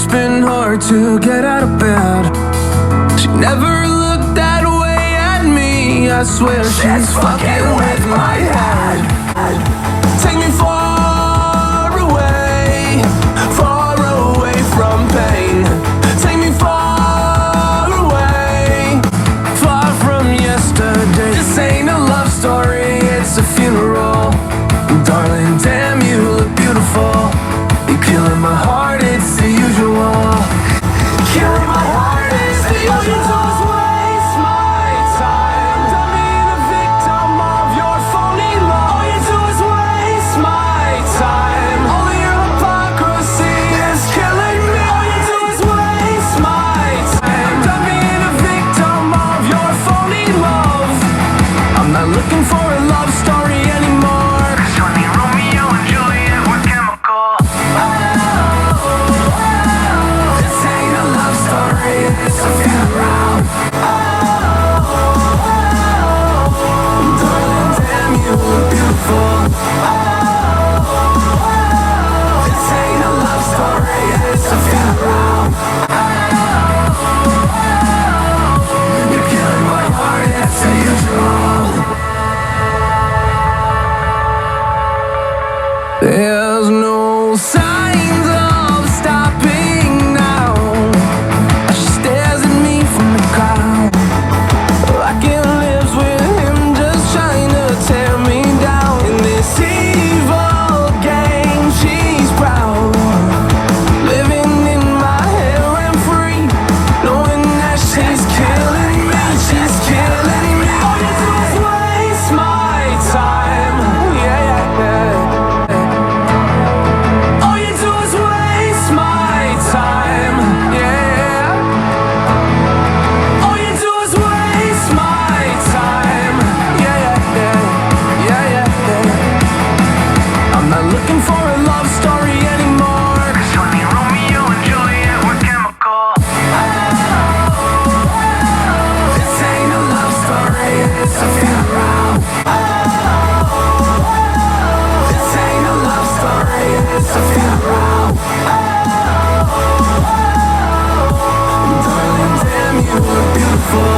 It's been hard to get out of bed. She never looked that way at me. I swear she's fucking with my head. Take me far away from pain. Take me far away, far from yesterday. This ain't a love story, it's a funeral. Darling, damn, you look beautiful. You're killing my heart, it's the usual. Killing my heart, it's the usual. All you do is waste my time. Done being a victim of your phony love. All you do is waste my time. All of your hypocrisy is killing me. All you do is waste my time. Done being a victim of your phony love. I'm not looking for a love story anymore. 'Cause you're the Romeo and Juliet, we're chemical. This ain't a love story, it's a funeral. Darling, damn, you look beautiful. This ain't a love story, it's a funeral. You're killing my heart, it's the usual. There's no signs of stopping now. She stares at me from the crowd, like it lives with him, just trying to tear me down. In this evil game, she's proud, living in my head rent free, knowing that she's killing me, she's killing me. All you do is waste my time, yeah, yeah, yeah. All you do is waste my time, yeah. All you do is waste my time, yeah, yeah, yeah, yeah, yeah, yeah. I'm not looking for a love story anymore. 'Cause you're the Romeo and Juliet, we're chemical. This ain't a love story, it's a funeral. This ain't a love story, it's a funeral. Darling, damn, you look beautiful.